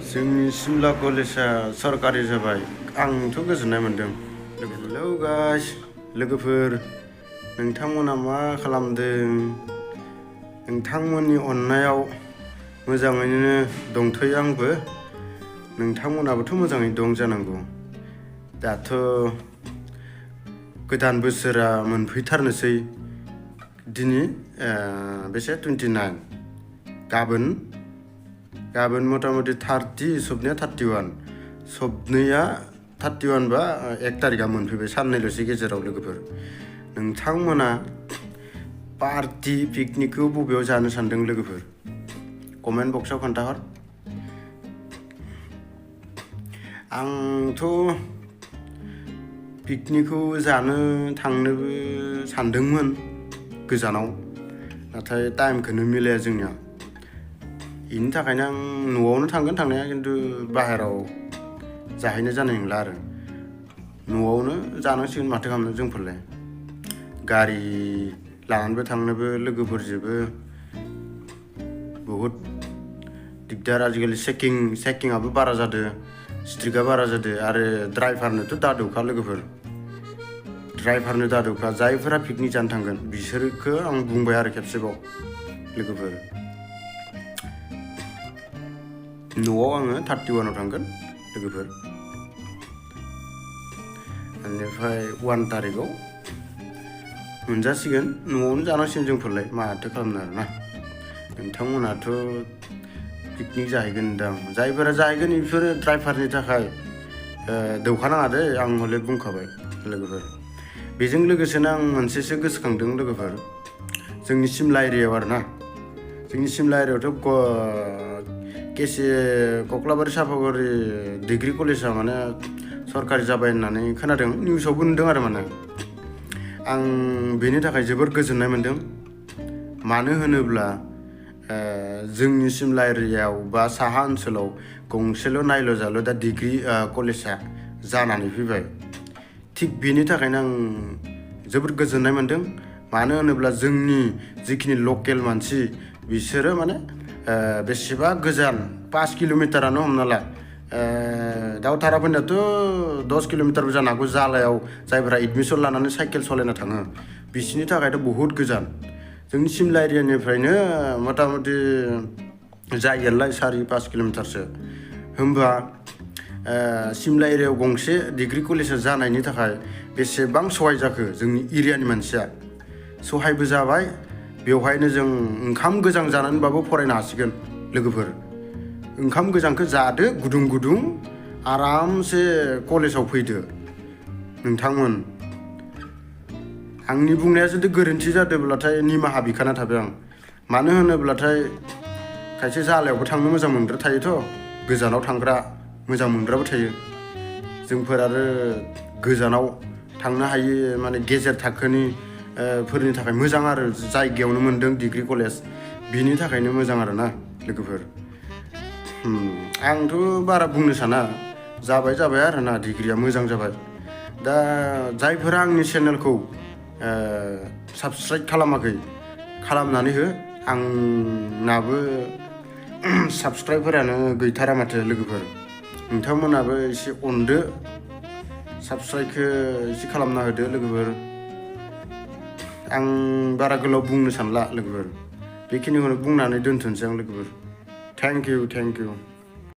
जोंनि सिमला कलेजआ सरकारि जाबाय आंथ' गोजोननाय मोन्दों। हेलौ गाइस लोगोफोर, नोंथांमोना मा खालामदों? नोंथांमोननि अननायाव मोजाङैनो दंथ'यो आंबो। नोंथांमोनाबोथ' मोजाङै दं जानांगौ। दाथ' गोदान बोसोरा मोनफैथारनोसै। दिनै बेसे 29 गाबोन मथा-मथि 30 सबनिया 31 सबनैया 31 बा 1 तारिखआ मोनफैबाय। साननैल'सै गेजेराव लोगोफोर। नोंथांमोना पार्टि पिकनिकखौ बबेयाव जानो सानदों लोगोफोर? कमेन्ट बक्सआव खोन्थाहर। आंथ' पिकनिकखौ जानो थांनोबो सानदोंमोन गोजानाव, नाथाय टाइमखौनो मिलाया जोंनिया। बेनि थाखायनो आं न'आवनो थांगोन थांनाया, खिन्थु बाहेराव जाहैनाय जानाय नंला आरो। न'आवनो जानांसिगोन, माथो खालामनो जोंफोरलाय। गारि लानानैबो थांनोबो लोगोफोरजोंबो बहुद दिगदार। आजिखालि चेकिंआबो बारा जादों, स्ट्रिक्टआ बारा जादों, आरो ड्राइभारनोथ' दादौखा लोगोफोर। ड्राइभारनो दादौखा। जायफोरा पिकनिक जानो थांगोन बिसोरखौ आं बुंबाय आरो खेबसेबाव लोगोफोर। न'आव आङो 31आव थांगोन लोगोफोर। बेनिफ्राय 1 तारिखआव मोनजासिगोन, न'आवनो जानांसिगोन जोंफोरलाय, माथो खालामनो आरोना। नोंथांमोनाथ' पिकनिक जाहैगोन होनदां। जायफोरा जाहैगोन बिसोरो ड्राइभारनि थाखाय दौखानाङा दे, आं हले बुंखाबाय लोगोफोर। बेजों लोगोसेनो आं मोनसेसो गोसोखांदों लोगोफोर। जोंनि सिमला एरियायाव आरोना, जोंनि सिमला एरियायावथ' केसि कक्लाबारि सापागुरि डिग्री कलेजआ माने सरकारि जाबाय होननानै खोनादों, निउसावबो नुदों आरो माने। आं बेनि थाखाय जोबोर गोजोननाय मोन्दों। मानो होनोब्ला जोंनि सिमला एरियायाव बा साहा ओनसोलाव गंसेल' नायल' जाल' दा डिग्री कलेजआ जानानै फैबाय। थिग बेनि थाखायनो आं जोबोर गोजोननाय मोन्दों। मानो होनोब्ला जोंनि जिखिनि लकेल मानसि बिसोरो माने बेसेबा गोजान 5 किल'मिटारानो हमना ला, दावथाराफोरनियाथ' 10 किल'मिटारबो जानो हागौ। जालायाव जायफोरा एडमिसन लानानै साइकेल सालायना थाङो बिसोरनि थाखायथ' बहुद गोजान। जोंनि सिमला एरियानिफ्रायनो मथा-मथि जायगोनलाय 4-5 किल'मिटारसो। होमबा सिमला एरियायाव गंसे डिग्री कलेजआ जानायनि थाखाय बेसेबां सहाय जाखो जोंनि एरियानि मानसिया। सहायबो जाबाय, बेवहायनो जों ओंखाम गोजां जानानैबाबो फरायनो हासिगोन लोगोफोर। ओंखाम गोजांखौ जादो गुदुं गुदुं, आरामसे कलेजाव फैदो नोंथांमोन। आंनि बुंनाया जुदि गोरोन्थि जादोंब्लाथाय निमाहा बिखाना थाबाय आं। मानो होनोब्लाथाय खायसे जालायावबो थांनो मोजां मोनग्रा थायोथ', गोजानाव थांग्रा मोजां मोनग्राबो थायो। जोंफोर आरो गोजानाव थांनो हायो, माने गेजेर थाखोनि फोरनि थाखाय मोजां आरो जायगायावनो मोन्दों डिग्री कलेज, बिनि थाखायनो मोजां आरोना लोगोफोर। आंथ' बारा बुंनो साना, जाबाय आरोना, डिग्रीया मोजां जाबाय। दा जायफोरा आंनि चेनेलखौ साबस्क्राइब खालामाखै खालामनानै हो। आंनाबो साबस्क्राइबफोरानो गैथारा माथो लोगोफोर। नोंथांमोनाबो एसे अनदो, साबस्क्राइबखौ एसे खालामना होदो लोगोफोर। आं बारा गोलाव बुंनो सानला लोगोफोर, बेखिनिखौनो बुंनानै दोनथ'नोसै आं लोगोफोर। Thank you.